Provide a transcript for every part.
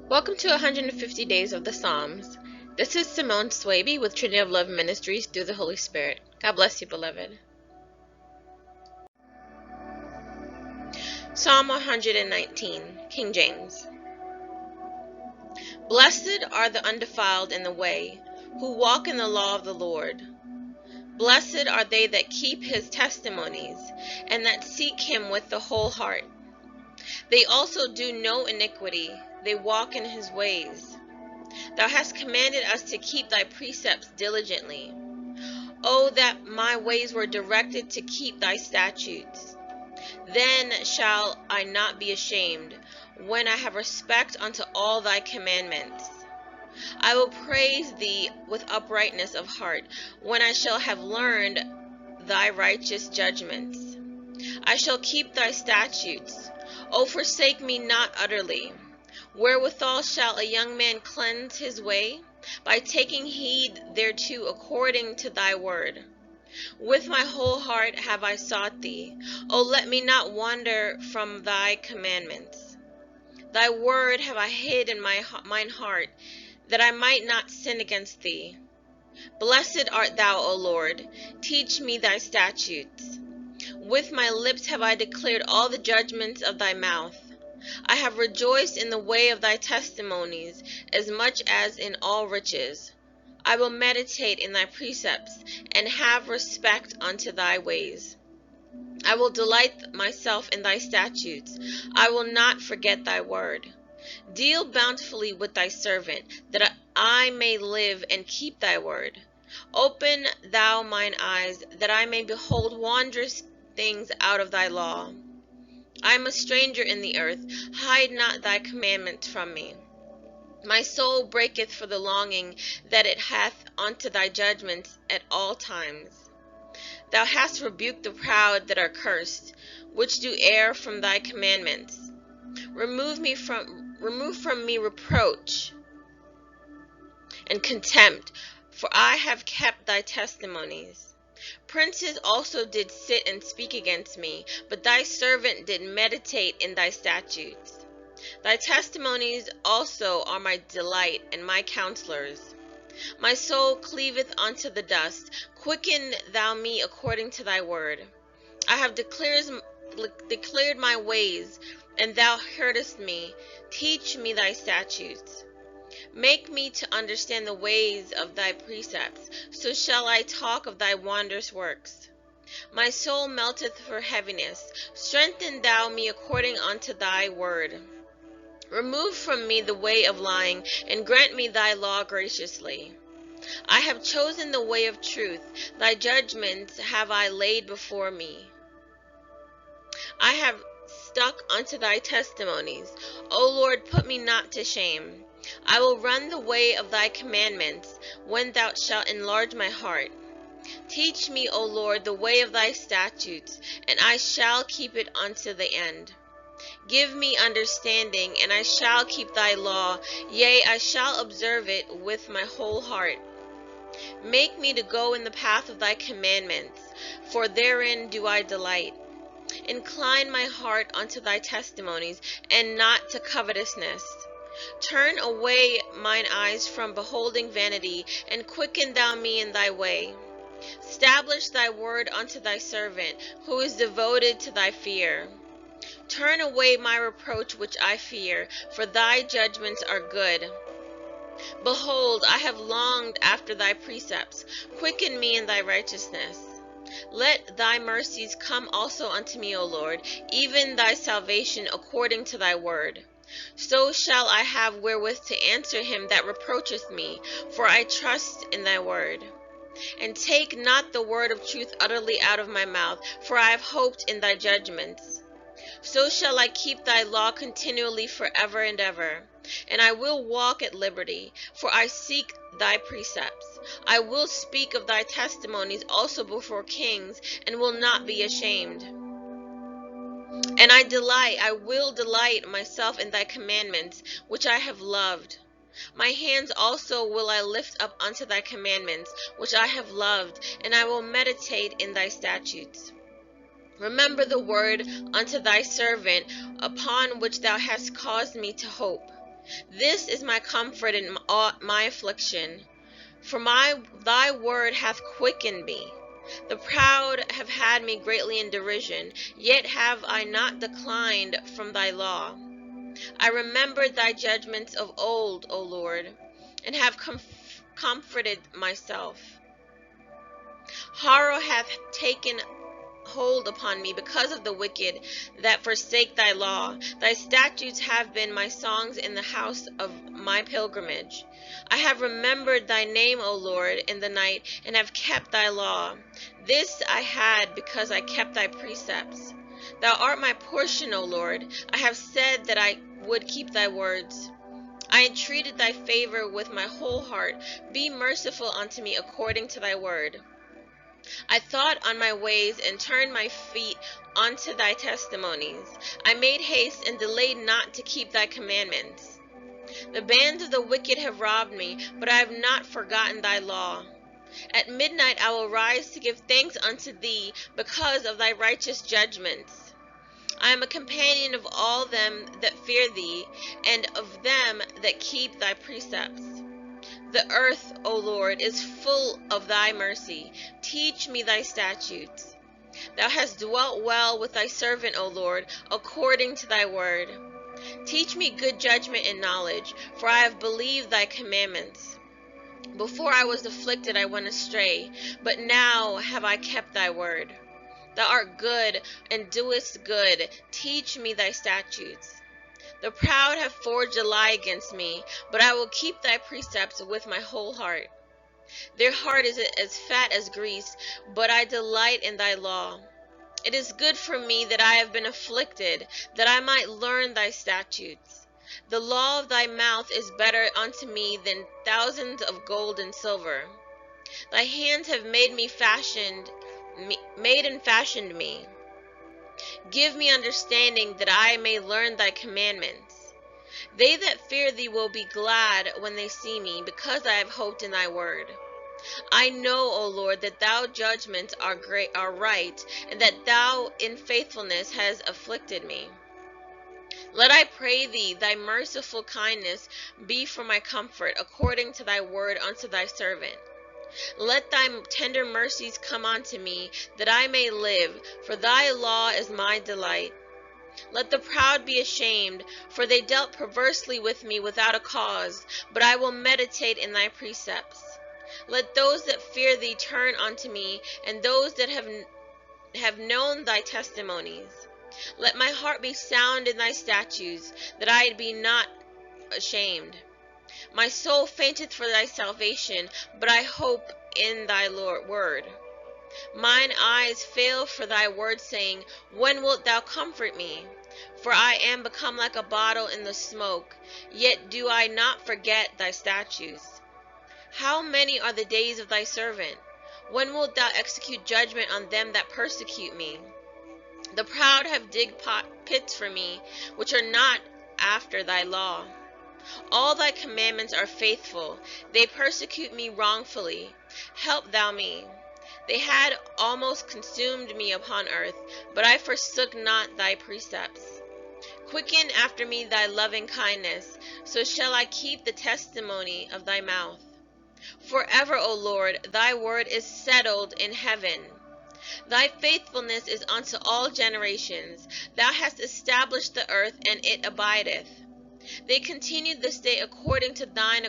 Welcome to 150 Days of the Psalms. This is Simone Swaby with Trinity of Love Ministries through the Holy Spirit. God bless you, beloved. Psalm 119, King James. Blessed are the undefiled in the way, who walk in the law of the Lord. Blessed are they that keep his testimonies, and that seek him with the whole heart. They also do no iniquity, they walk in his ways. Thou hast commanded us to keep thy precepts diligently. O that my ways were directed to keep thy statutes. Then shall I not be ashamed, when I have respect unto all thy commandments. I will praise thee with uprightness of heart, when I shall have learned thy righteous judgments. I shall keep thy statutes. O forsake me not utterly. Wherewithal shall a young man cleanse his way? By taking heed thereto according to thy word. With my whole heart have I sought thee. O let me not wander from thy commandments. Thy word have I hid in mine heart, that I might not sin against thee. Blessed art thou, O Lord. Teach me thy statutes. With my lips have I declared all the judgments of thy mouth. I have rejoiced in the way of thy testimonies, as much as in all riches. I will meditate in thy precepts, and have respect unto thy ways. I will delight myself in thy statutes. I will not forget thy word. Deal bountifully with thy servant, that I may live and keep thy word. Open thou mine eyes, that I may behold wondrous things out of thy law. I am a stranger in the earth. Hide not thy commandments from me. My soul breaketh for the longing that it hath unto thy judgments at all times. Thou hast rebuked the proud that are cursed, which do err from thy commandments. Remove from me reproach and contempt, for I have kept thy testimonies. Princes also did sit and speak against me, but thy servant did meditate in thy statutes. Thy testimonies also are my delight and my counselors. My soul cleaveth unto the dust. Quicken thou me according to thy word. I have declared my ways, and thou heardest me. Teach me thy statutes. Make me to understand the ways of thy precepts, so shall I talk of thy wondrous works. My soul melteth for heaviness. Strengthen thou me according unto thy word. Remove from me the way of lying, and grant me thy law graciously. I have chosen the way of truth. Thy judgments have I laid before me. I have stuck unto thy testimonies. O Lord, put me not to shame. I will run the way of thy commandments, when thou shalt enlarge my heart. Teach me, O Lord, the way of thy statutes, and I shall keep it unto the end. Give me understanding, and I shall keep thy law. Yea, I shall observe it with my whole heart. Make me to go in the path of thy commandments, for therein do I delight. Incline my heart unto thy testimonies, and not to covetousness. Turn away mine eyes from beholding vanity, and quicken thou me in thy way. Stablish thy word unto thy servant, who is devoted to thy fear. Turn away my reproach which I fear, for thy judgments are good. Behold, I have longed after thy precepts. Quicken me in thy righteousness. Let thy mercies come also unto me, O Lord, even thy salvation according to thy word. So shall I have wherewith to answer him that reproacheth me, for I trust in thy word. And take not the word of truth utterly out of my mouth, for I have hoped in thy judgments. So shall I keep thy law continually forever and ever. And I will walk at liberty, for I seek thy precepts. I will speak of thy testimonies also before kings, and will not be ashamed. And I will delight myself in thy commandments, which I have loved. My hands also will I lift up unto thy commandments, which I have loved, and I will meditate in thy statutes. Remember the word unto thy servant, upon which thou hast caused me to hope. This is my comfort in my affliction, for thy word hath quickened me. The proud have had me greatly in derision, yet have I not declined from thy law. I remembered thy judgments of old, O Lord, and have comforted myself. Horror hath taken hold upon me because of the wicked that forsake thy law. Thy statutes have been my songs in the house of my pilgrimage. I have remembered thy name, O Lord, in the night, and have kept thy law. This I had because I kept thy precepts. Thou art my portion, O Lord. I have said that I would keep thy words. I entreated thy favor with my whole heart. Be merciful unto me according to thy word. I thought on my ways and turned my feet unto thy testimonies. I made haste and delayed not to keep thy commandments. The bands of the wicked have robbed me, but I have not forgotten thy law. At midnight I will rise to give thanks unto thee because of thy righteous judgments. I am a companion of all them that fear thee, and of them that keep thy precepts. The earth, O Lord, is full of thy mercy. Teach me thy statutes. Thou hast dwelt well with thy servant, O Lord, according to thy word. Teach me good judgment and knowledge, for I have believed thy commandments. Before I was afflicted I went astray, but now have I kept thy word. Thou art good, and doest good. Teach me thy statutes. The proud have forged a lie against me, but I will keep thy precepts with my whole heart. Their heart is as fat as grease, but I delight in thy law. It is good for me that I have been afflicted, that I might learn thy statutes. The law of thy mouth is better unto me than thousands of gold and silver. Thy hands have made and fashioned me. Give me understanding that I may learn thy commandments. They that fear thee will be glad when they see me, because I have hoped in thy word. I know, O Lord, that thy judgments are right, and that thou in faithfulness hast afflicted me. Let I pray thee, thy merciful kindness be for my comfort, according to thy word unto thy servant. Let thy tender mercies come unto me, that I may live, for thy law is my delight. Let the proud be ashamed, for they dealt perversely with me without a cause, but I will meditate in thy precepts. Let those that fear thee turn unto me, and those that have known thy testimonies. Let my heart be sound in thy statutes, that I be not ashamed. My soul fainteth for thy salvation, but I hope in thy word. Mine eyes fail for thy word, saying, when wilt thou comfort me? For I am become like a bottle in the smoke, yet do I not forget thy statutes. How many are the days of thy servant? When wilt thou execute judgment on them that persecute me? The proud have digged pits for me, which are not after thy law. All thy commandments are faithful. They persecute me wrongfully. Help thou me. They had almost consumed me upon earth, but I forsook not thy precepts. Quicken after me thy loving kindness, so shall I keep the testimony of thy mouth. Forever, O Lord, thy word is settled in heaven. Thy faithfulness is unto all generations. Thou hast established the earth, and it abideth. They continued this day according to thine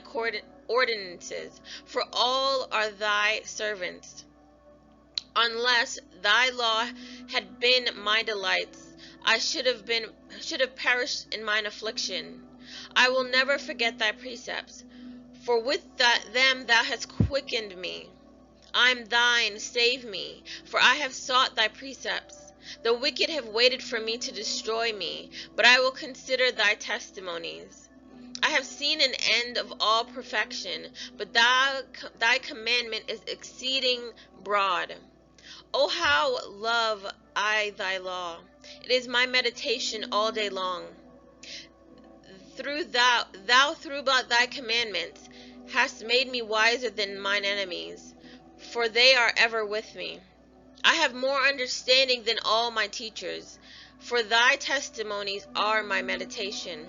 ordinances, for all are thy servants. Unless thy law had been my delights, I should have perished in mine affliction. I will never forget thy precepts, for with them thou hast quickened me. I am thine, save me, for I have sought thy precepts. The wicked have waited for me to destroy me, but I will consider thy testimonies. I have seen an end of all perfection, but thy commandment is exceeding broad. O how love I thy law! It is my meditation all day long. Through thy commandments hast made me wiser than mine enemies, for they are ever with me. I have more understanding than all my teachers, for thy testimonies are my meditation.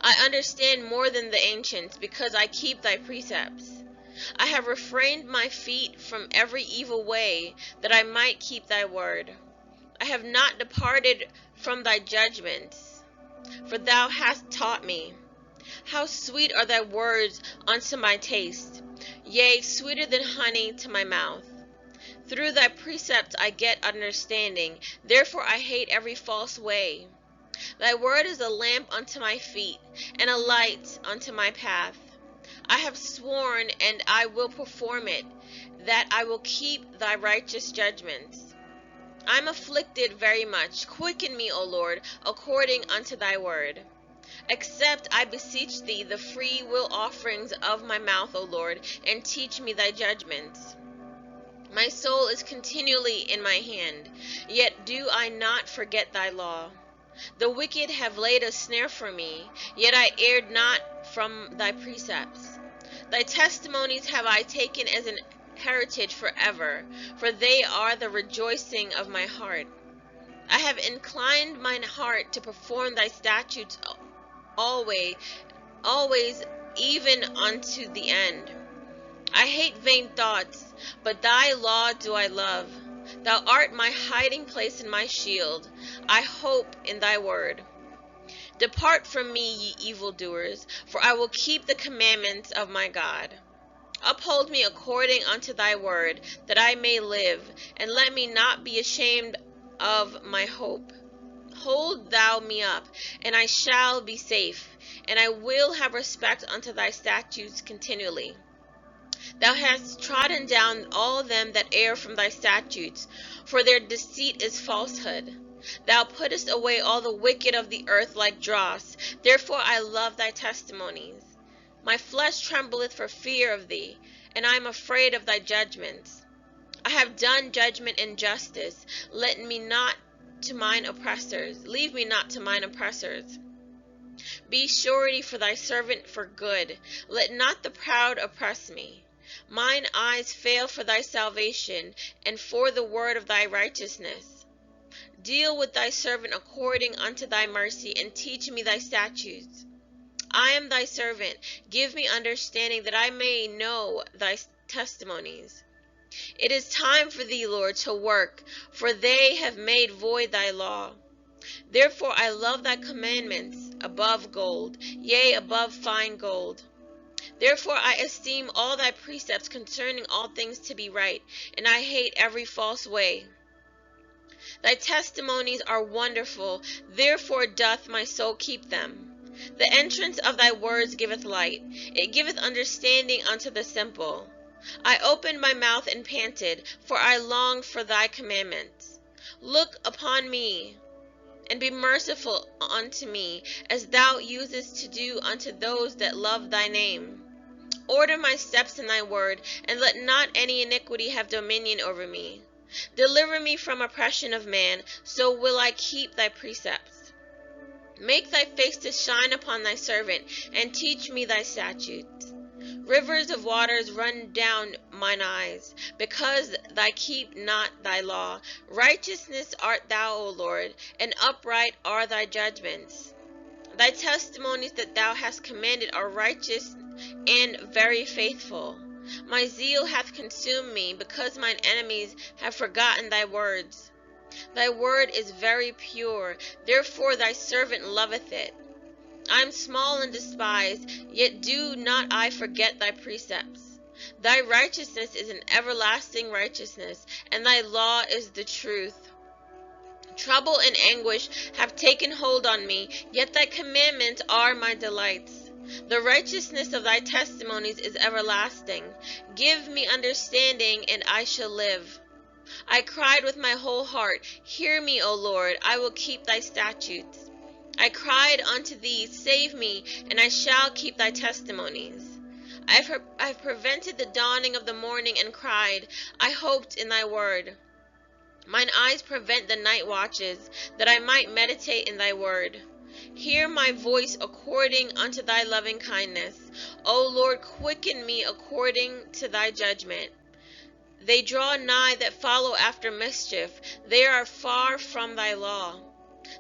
I understand more than the ancients, because I keep thy precepts. I have refrained my feet from every evil way, that I might keep thy word. I have not departed from thy judgments, for thou hast taught me. How sweet are thy words unto my taste, yea, sweeter than honey to my mouth. Through thy precepts I get understanding, therefore I hate every false way. Thy word is a lamp unto my feet, and a light unto my path. I have sworn, and I will perform it, that I will keep thy righteous judgments. I am afflicted very much. Quicken me, O Lord, according unto thy word. Accept, I beseech thee, the free will offerings of my mouth, O Lord, and teach me thy judgments. My soul is continually in my hand, yet do I not forget thy law. The wicked have laid a snare for me, yet I erred not from thy precepts. Thy testimonies have I taken as an heritage forever, for they are the rejoicing of my heart. I have inclined mine heart to perform thy statutes always, even unto the end. I hate vain thoughts, but thy law do I love. Thou art my hiding place and my shield. I hope in thy word. Depart from me, ye evildoers, for I will keep the commandments of my God. Uphold me according unto thy word, that I may live, and let me not be ashamed of my hope. Hold thou me up, and I shall be safe, and I will have respect unto thy statutes continually. Thou hast trodden down all them that err from thy statutes, for their deceit is falsehood. Thou puttest away all the wicked of the earth like dross. Therefore I love thy testimonies. My flesh trembleth for fear of thee, and I am afraid of thy judgments. I have done judgment and justice. Leave me not to mine oppressors. Be surety for thy servant for good. Let not the proud oppress me. Mine eyes fail for thy salvation, and for the word of thy righteousness. Deal with thy servant according unto thy mercy, and teach me thy statutes. I am thy servant. Give me understanding, that I may know thy testimonies. It is time for thee, Lord, to work, for they have made void thy law. Therefore I love thy commandments above gold, yea, above fine gold. Therefore I esteem all thy precepts concerning all things to be right, and I hate every false way. Thy testimonies are wonderful, therefore doth my soul keep them. The entrance of thy words giveth light, it giveth understanding unto the simple. I opened my mouth and panted, for I longed for thy commandments. Look upon me, and be merciful unto me, as thou usest to do unto those that love thy name. Order my steps in thy word, and let not any iniquity have dominion over me. Deliver me from oppression of man, so will I keep thy precepts. Make thy face to shine upon thy servant, and teach me thy statutes. Rivers of waters run down mine eyes, because thou keep not thy law. Righteousness art thou, O Lord, and upright are thy judgments. Thy testimonies that thou hast commanded are righteous and very faithful. My zeal hath consumed me, because mine enemies have forgotten thy words. Thy word is very pure, therefore thy servant loveth it. I am small and despised, yet do not I forget thy precepts. Thy righteousness is an everlasting righteousness, and thy law is the truth. Trouble and anguish have taken hold on me, yet thy commandments are my delights. The righteousness of thy testimonies is everlasting. Give me understanding, and I shall live. I cried with my whole heart, hear me, O Lord, I will keep thy statutes. I cried unto thee, save me, and I shall keep thy testimonies. I have prevented the dawning of the morning and cried, I hoped in thy word. Mine eyes prevent the night watches, that I might meditate in thy word. Hear my voice according unto thy loving kindness. O Lord, quicken me according to thy judgment. They draw nigh that follow after mischief. They are far from thy law.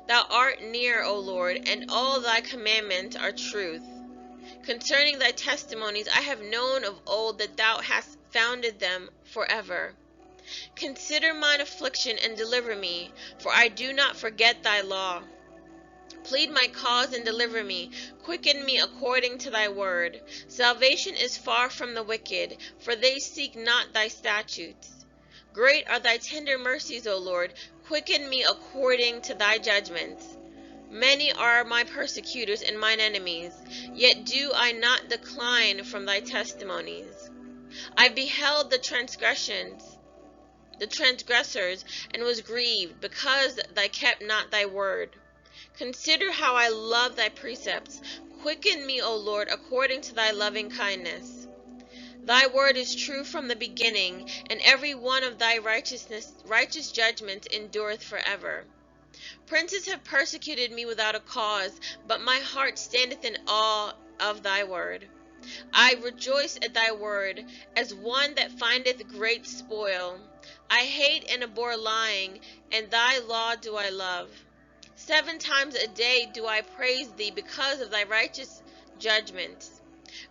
Thou art near, O Lord, and all thy commandments are truth. Concerning thy testimonies I have known of old that thou hast founded them forever. Consider mine affliction and deliver me, for I do not forget thy law. Plead my cause and deliver me. Quicken me according to thy word. Salvation is far from the wicked, for they seek not thy statutes. Great are thy tender mercies, O Lord. Quicken me according to thy judgments. Many are my persecutors and mine enemies, yet do I not decline from thy testimonies. I beheld the transgressors, and was grieved, because they kept not thy word. Consider how I love thy precepts. Quicken me, O Lord, according to thy loving kindness. Thy word is true from the beginning, and every one of thy righteous judgments endureth forever. Princes have persecuted me without a cause, but my heart standeth in awe of thy word. I rejoice at thy word, as one that findeth great spoil. I hate and abhor lying, and thy law do I love. 7 times a day do I praise thee because of thy righteous judgments.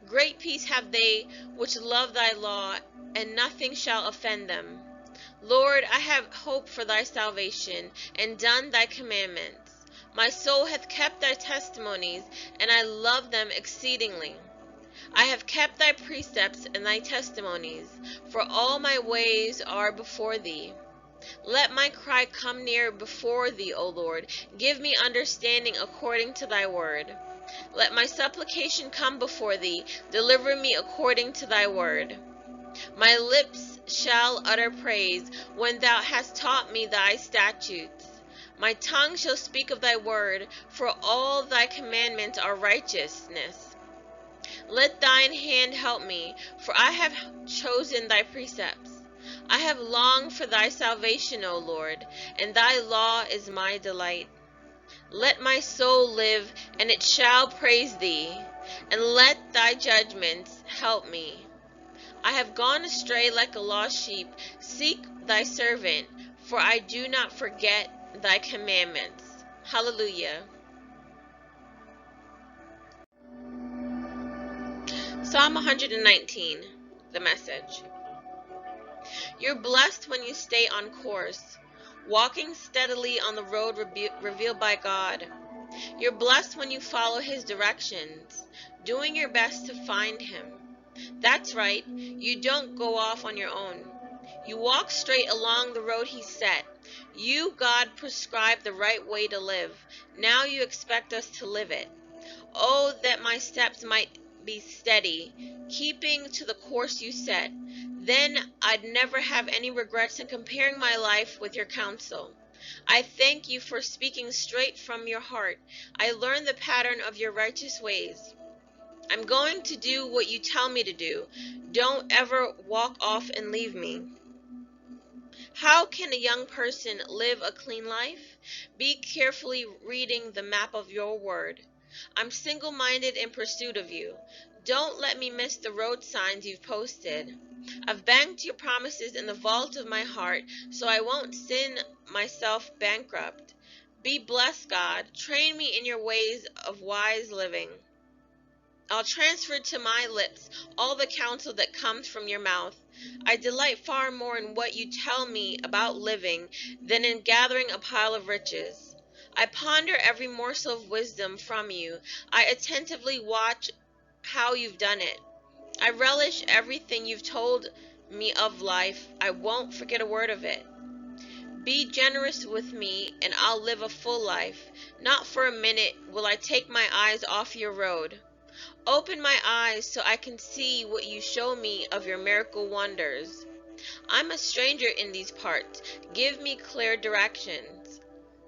Great peace have they which love thy law, and nothing shall offend them. Lord, I have hope for thy salvation, and done thy commandments. My soul hath kept thy testimonies, and I love them exceedingly. I have kept thy precepts and thy testimonies, for all my ways are before thee. Let my cry come near before thee, O Lord. Give me understanding according to thy word. Let my supplication come before thee. Deliver me according to thy word. My lips shall utter praise when thou hast taught me thy statutes. My tongue shall speak of thy word, for all thy commandments are righteousness. Let thine hand help me, for I have chosen thy precepts. I have longed for thy salvation, O Lord, and thy law is my delight. Let my soul live, and it shall praise thee, and let thy judgments help me. I have gone astray like a lost sheep. Seek thy servant, for I do not forget thy commandments. Hallelujah. Psalm 119, the Message. You're blessed when you stay on course, walking steadily on the road revealed by God. You're blessed when you follow his directions, doing your best to find him. That's right, you don't go off on your own. You walk straight along the road he set. You, God, prescribed the right way to live. Now you expect us to live it. Oh, that my steps might be steady, keeping to the course you set. Then I'd never have any regrets in comparing my life with your counsel. I thank you for speaking straight from your heart. I learned the pattern of your righteous ways. I'm going to do what you tell me to do. Don't ever walk off and leave me. How can a young person live a clean life? Be carefully reading the map of your word. I'm single-minded in pursuit of you. Don't let me miss the road signs you've posted. I've banked your promises in the vault of my heart, so I won't sin myself bankrupt. Be blessed, God. Train me in your ways of wise living. I'll transfer to my lips all the counsel that comes from your mouth. I delight far more in what you tell me about living than in gathering a pile of riches. I ponder every morsel of wisdom from you. I attentively watch how you've done it. I relish everything you've told me of life. I won't forget a word of it. Be generous with me, and I'll live a full life. Not for a minute will I take my eyes off your road. Open my eyes so I can see what you show me of your miracle wonders. I'm a stranger in these parts. Give me clear directions.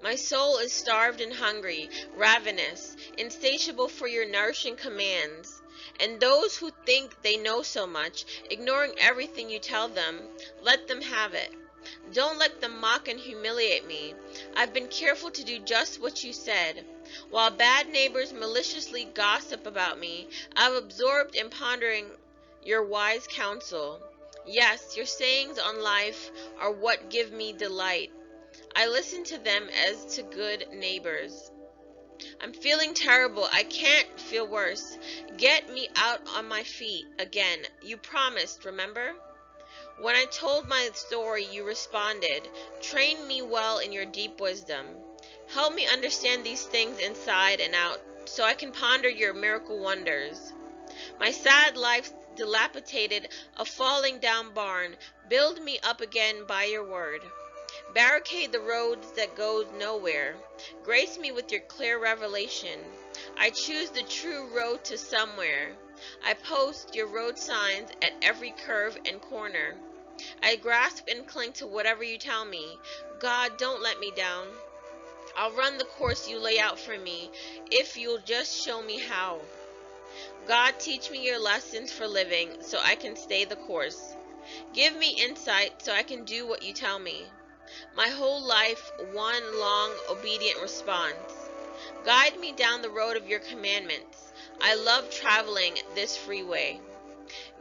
My soul is starved and hungry, ravenous, insatiable for your nourishing commands. And those who think they know so much, ignoring everything you tell them, let them have it. Don't let them mock and humiliate me. I've been careful to do just what you said. While bad neighbors maliciously gossip about me, I've absorbed in pondering your wise counsel. Yes, your sayings on life are what give me delight. I listen to them as to good neighbors. I'm feeling terrible. I can't feel worse. Get me out on my feet again. You promised, remember? When I told my story, you responded, train me well in your deep wisdom. Help me understand these things inside and out so I can ponder your miracle wonders. My sad life dilapidated, a falling down barn. Build me up again by your word. Barricade the roads that go nowhere. Grace me with your clear revelation. I choose the true road to somewhere. I post your road signs at every curve and corner. I grasp and cling to whatever you tell me. God, don't let me down. I'll run the course you lay out for me, if you'll just show me how. God, teach me your lessons for living so I can stay the course. Give me insight so I can do what you tell me. My whole life, one long, obedient response. Guide me down the road of your commandments. I love traveling this freeway.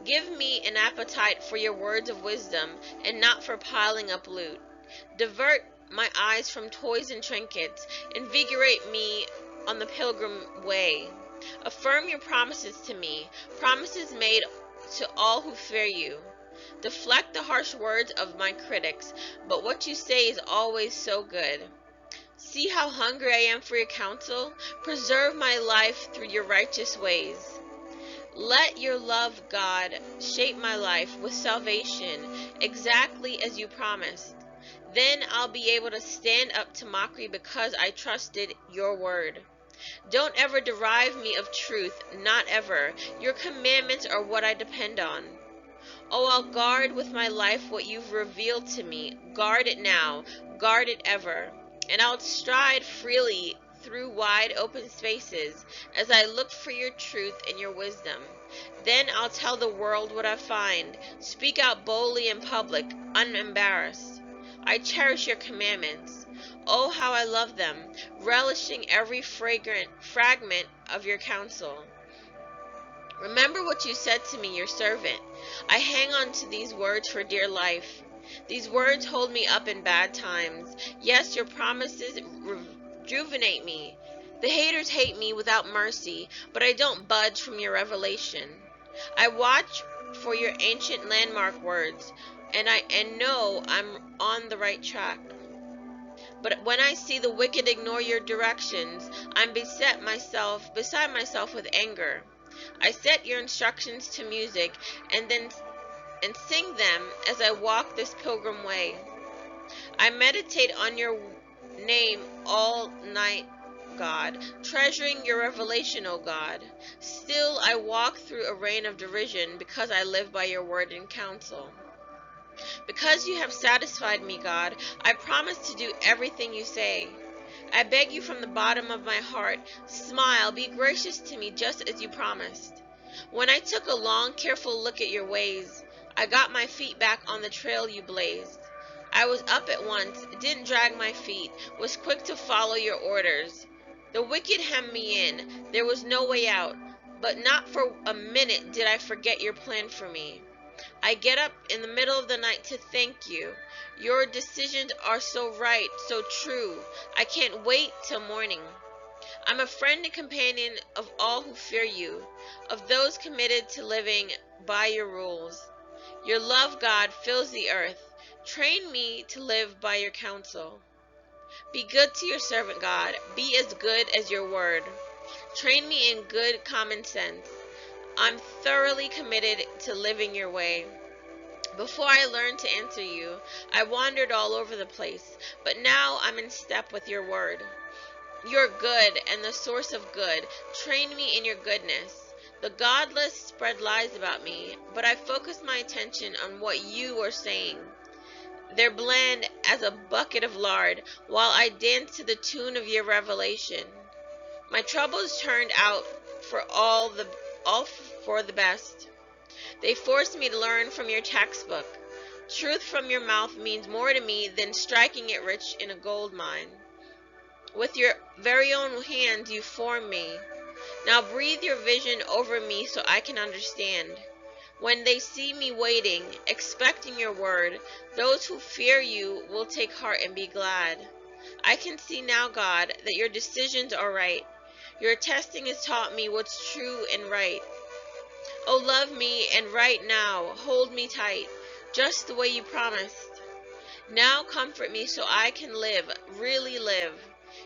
Give me an appetite for your words of wisdom and not for piling up loot. Divert my eyes from toys and trinkets. Invigorate me on the pilgrim way. Affirm your promises to me, promises made to all who fear you. Deflect the harsh words of my critics, but what you say is always so good. See how hungry I am for your counsel. Preserve my life through your righteous ways. Let your love, God, shape my life with salvation exactly as you promised. Then I'll be able to stand up to mockery because I trusted your word. Don't ever derive me of truth, not ever. Your commandments are what I depend on. Oh, I'll guard with my life what you've revealed to me. Guard it now, guard it ever. And I'll stride freely through wide open spaces as I look for your truth and your wisdom. Then I'll tell the world what I find. Speak out boldly in public, unembarrassed. I cherish your commandments. Oh, how I love them, relishing every fragrant fragment of your counsel. Remember what you said to me, your servant. I hang on to these words for dear life. These words hold me up in bad times. Yes, your promises rejuvenate me. The haters hate me without mercy, but I don't budge from your revelation. I watch for your ancient landmark words, and know I'm on the right track. But when I see the wicked ignore your directions, I'm beside myself with anger. I set your instructions to music and sing them as I walk this pilgrim way. I meditate on your name all night, God, treasuring your revelation, O God. Still I walk through a rain of derision because I live by your word and counsel. Because you have satisfied me, God, I promise to do everything you say. I beg you from the bottom of my heart, smile, be gracious to me just as you promised. When I took a long, careful look at your ways, I got my feet back on the trail you blazed. I was up at once, didn't drag my feet, was quick to follow your orders. The wicked hemmed me in, there was no way out, but not for a minute did I forget your plan for me. I get up in the middle of the night to thank you. Your decisions are so right, so true. I can't wait till morning. I'm a friend and companion of all who fear you, of those committed to living by your rules. Your love, God, fills the earth. Train me to live by your counsel. Be good to your servant, God. Be as good as your word. Train me in good common sense. I'm thoroughly committed to living your way. Before I learned to answer you, I wandered all over the place, but now I'm in step with your word. You're good and the source of good. Train me in your goodness. The godless spread lies about me, but I focus my attention on what you are saying. They're bland as a bucket of lard, while I dance to the tune of your revelation. My troubles turned out for all for the best. They forced me to learn from your textbook. Truth from your mouth means more to me than striking it rich in a gold mine. With your very own hands you formed me. Now breathe your vision over me so I can understand. When they see me waiting, expecting your word, those who fear you will take heart and be glad. I can see now, God, that your decisions are right. Your testing has taught me what's true and right. Oh, love me, and right now, hold me tight, just the way you promised. Now comfort me so I can live, really live.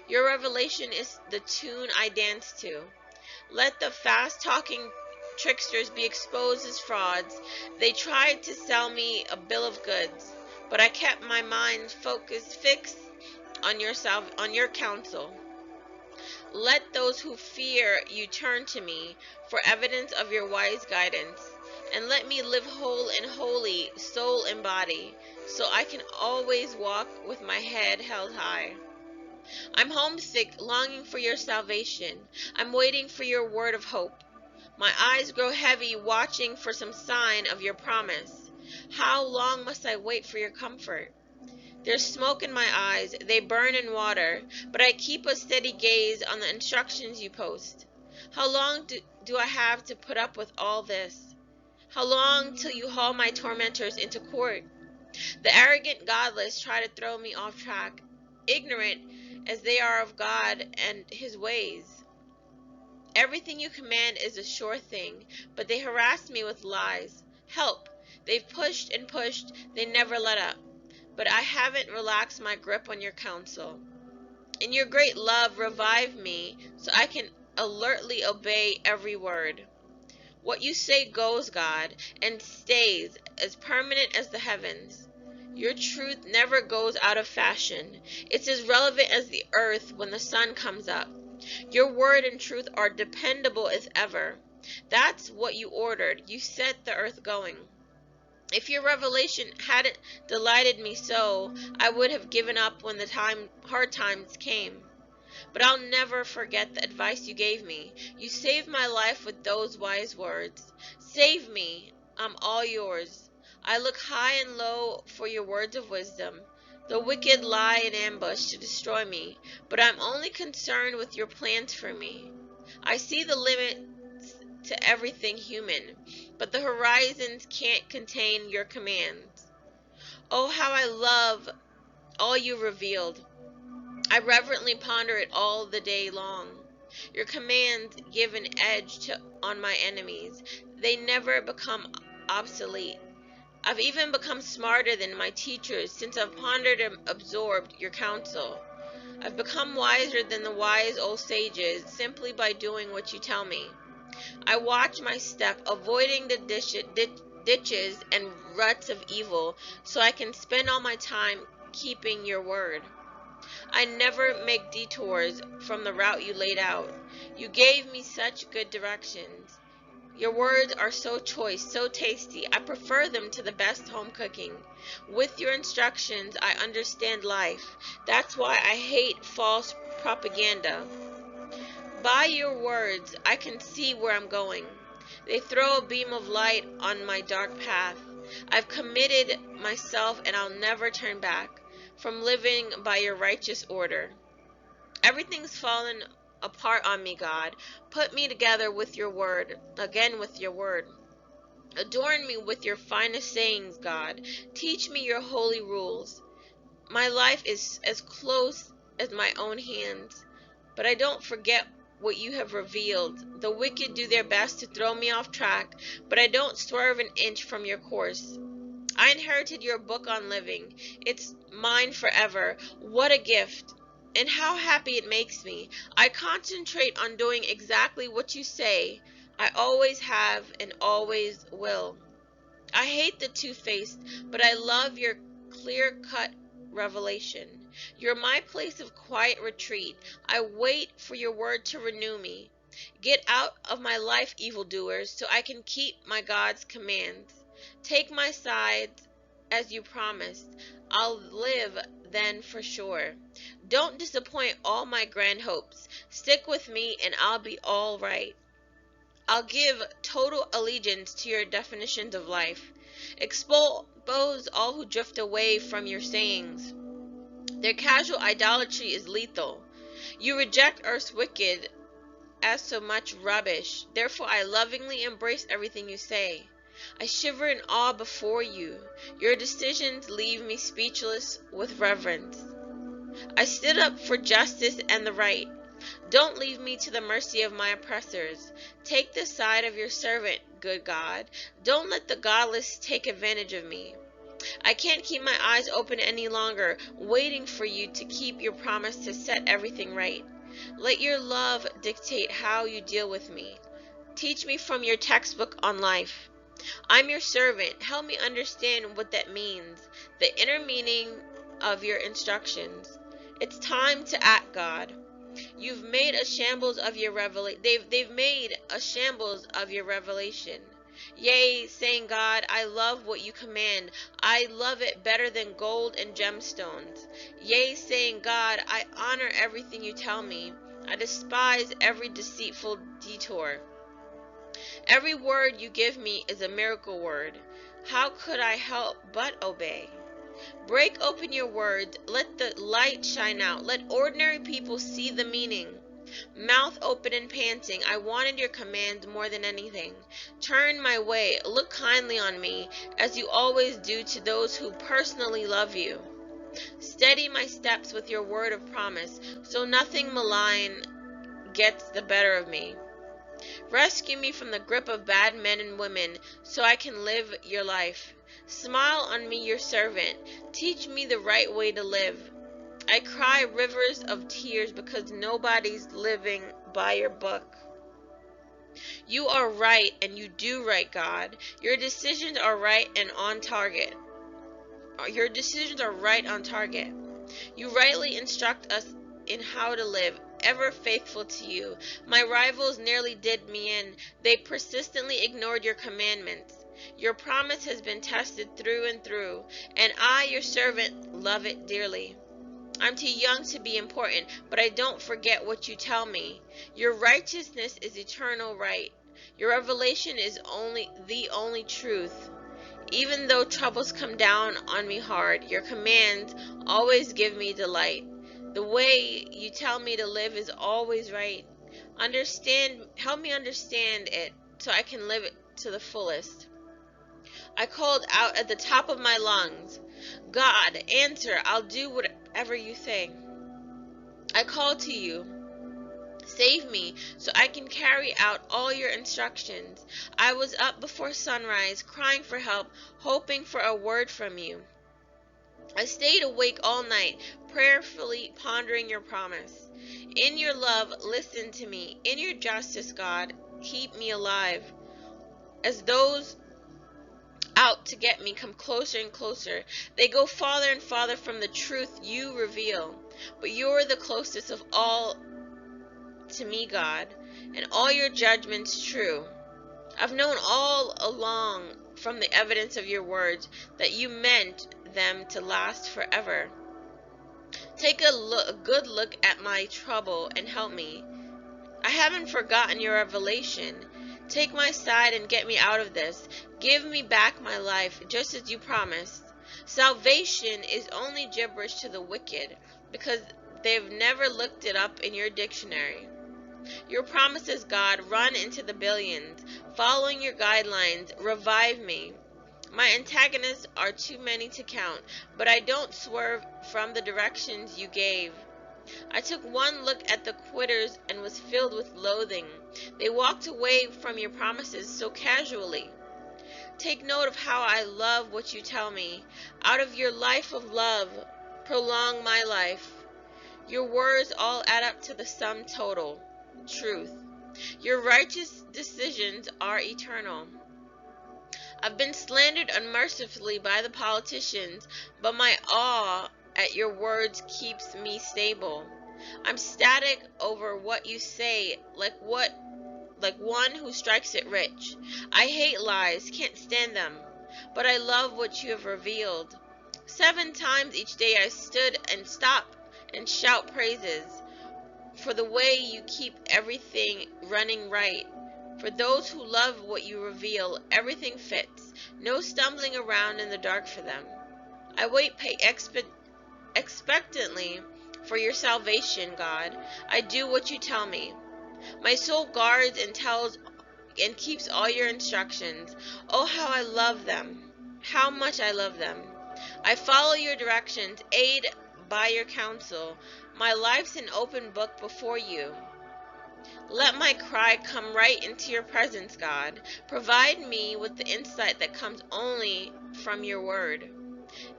Your revelation is the tune I dance to. Let the fast-talking tricksters be exposed as frauds. They tried to sell me a bill of goods, but I kept my mind fixed on your counsel. Let those who fear you turn to me for evidence of your wise guidance, and let me live whole and holy, soul and body, so I can always walk with my head held high. I'm homesick, longing for your salvation. I'm waiting for your word of hope. My eyes grow heavy, watching for some sign of your promise. How long must I wait for your comfort? There's smoke in my eyes, they burn in water, but I keep a steady gaze on the instructions you post. How long do I have to put up with all this? How long till you haul my tormentors into court? The arrogant godless try to throw me off track, ignorant as they are of God and his ways. Everything you command is a sure thing, but they harass me with lies. Help! They've pushed and pushed, they never let up. But I haven't relaxed my grip on your counsel. In your great love, revive me so I can alertly obey every word. What you say goes, God, and stays as permanent as the heavens. Your truth never goes out of fashion. It's as relevant as the earth when the sun comes up. Your word and truth are dependable as ever. That's what you ordered. You set the earth going. If your revelation hadn't delighted me so, I would have given up when the hard times came. But I'll never forget the advice you gave me. You saved my life with those wise words. Save me, I'm all yours. I look high and low for your words of wisdom. The wicked lie in ambush to destroy me, but I'm only concerned with your plans for me. I see the limits to everything human, but the horizons can't contain your commands. Oh, how I love all you revealed. I reverently ponder it all the day long. Your commands give an edge on my enemies. They never become obsolete. I've even become smarter than my teachers since I've pondered and absorbed your counsel. I've become wiser than the wise old sages simply by doing what you tell me. I watch my step, avoiding the ditches and ruts of evil, so I can spend all my time keeping your word. I never make detours from the route you laid out. You gave me such good directions. Your words are so choice, so tasty. I prefer them to the best home cooking. With your instructions, I understand life. That's why I hate false propaganda. By your words, I can see where I'm going. They throw a beam of light on my dark path. I've committed myself and I'll never turn back from living by your righteous order. Everything's fallen apart on me, God. Put me together with your word, again with your word. Adorn me with your finest sayings, God. Teach me your holy rules. My life is as close as my own hands, but I don't forget what you have revealed. The wicked do their best to throw me off track, but I don't swerve an inch from your course. I inherited your book on living. It's mine forever. What a gift. And how happy it makes me. I concentrate on doing exactly what you say. I always have and always will. I hate the two-faced, but I love your clear-cut revelation. You're my place of quiet retreat. I wait for your word to renew me. Get out of my life, evildoers, so I can keep my God's commands. Take my sides as you promised. I'll live then for sure. Don't disappoint all my grand hopes. Stick with me and I'll be all right. I'll give total allegiance to your definitions of life. Expose all who drift away from your sayings. Their casual idolatry is lethal. You reject earth's wicked as so much rubbish. Therefore I lovingly embrace everything you say. I shiver in awe before you. Your decisions leave me speechless with reverence. I stood up for justice and the right. Don't leave me to the mercy of my oppressors. Take the side of your servant, good God. Don't let the godless take advantage of me. I can't keep my eyes open any longer, waiting for you to keep your promise to set everything right. Let your love dictate how you deal with me. Teach me from your textbook on life. I'm your servant. Help me understand what that means, the inner meaning of your instructions. It's time to act, God. You've made a shambles of your revelation. They've made a shambles of your revelation. Yea, saying, God, I love what you command. I love it better than gold and gemstones. Yea, saying, God, I honor everything you tell me. I despise every deceitful detour. Every word you give me is a miracle word. How could I help but obey? Break open your words. Let the light shine out. Let ordinary people see the meaning. Mouth open and panting, I wanted your command more than anything. Turn my way. Look kindly on me, as you always do to those who personally love you. Steady my steps with your word of promise, so nothing malign gets the better of me. Rescue me from the grip of bad men and women, so I can live your life. Smile on me, your servant. Teach me the right way to live. I cry rivers of tears because nobody's living by your book. You are right and you do right, God. Your decisions are right and on target. Your decisions are right on target. You rightly instruct us in how to live, ever faithful to you. My rivals nearly did me in. They persistently ignored your commandments. Your promise has been tested through and through, and I, your servant, love it dearly. I'm too young to be important, but I don't forget what you tell me. Your righteousness is eternal right. Your revelation is the only truth. Even though troubles come down on me hard, your commands always give me delight. The way you tell me to live is always right. Help me understand it so I can live it to the fullest. I called out at the top of my lungs, God, answer, I'll do whatever you say. I call to you, save me so I can carry out all your instructions. I was up before sunrise, crying for help, hoping for a word from you. I stayed awake all night, prayerfully pondering your promise. In your love, listen to me. In your justice, God, keep me alive. As those out to get me come closer and closer, they go farther and farther from the truth you reveal. But you're the closest of all to me, God, and all your judgments true. I've known all along from the evidence of your words that you meant them to last forever. Take a good look at my trouble and help me. I haven't forgotten your revelation. Take my side and get me out of this. Give me back my life, just as you promised. Salvation is only gibberish to the wicked, because they've never looked it up in your dictionary. Your promises, God, run into the billions. Following your guidelines, revive me. My antagonists are too many to count, but I don't swerve from the directions you gave. I took one look at the quitters and was filled with loathing. They walked away from your promises so casually. Take note of how I love what you tell me. Out of your life of love, prolong my life. Your words all add up to the sum total, truth. Your righteous decisions are eternal. I've been slandered unmercifully by the politicians, but my awe at your words keeps me stable. I'm static over what you say, like one who strikes it rich. I hate lies, can't stand them, but I love what you have revealed. 7 times each day I stood and stopped and shout praises for the way you keep everything running right. For those who love what you reveal, everything fits. No stumbling around in the dark for them. I wait expectantly for your salvation, God. I do what you tell me. My soul guards and tells and keeps all your instructions. Oh, how I love them. How much I love them. I follow your directions, aid by your counsel. My life's an open book before you. Let my cry come right into your presence, God. Provide me with the insight that comes only from your word.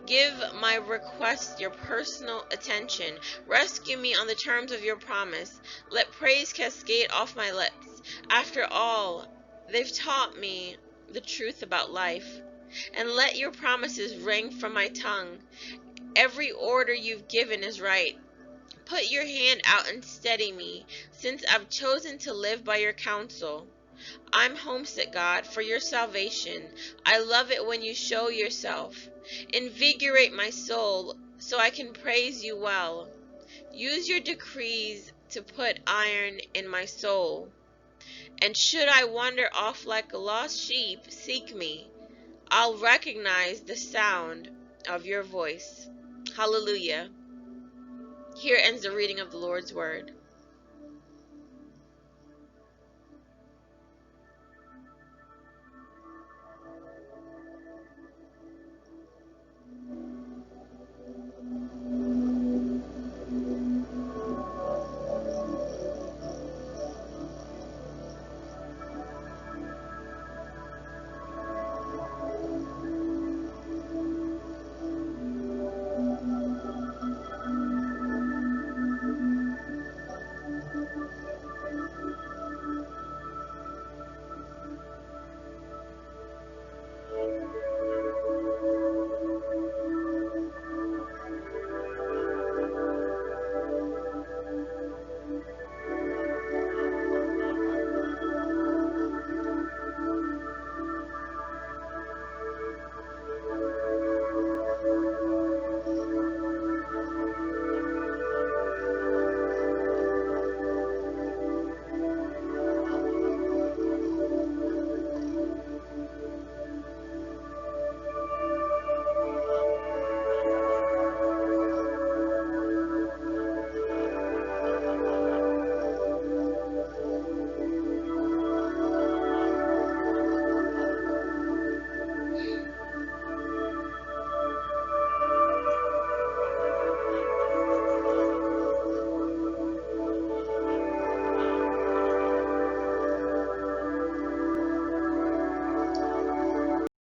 Give my request your personal attention. Rescue me on the terms of your promise. Let praise cascade off my lips. After all, they've taught me the truth about life. And let your promises ring from my tongue. Every order you've given is right. Put your hand out and steady me, since I've chosen to live by your counsel. I'm homesick, God, for your salvation. I love it when you show yourself. Invigorate my soul so I can praise you well. Use your decrees to put iron in my soul. And should I wander off like a lost sheep, seek me. I'll recognize the sound of your voice. Hallelujah. Here ends the reading of the Lord's word.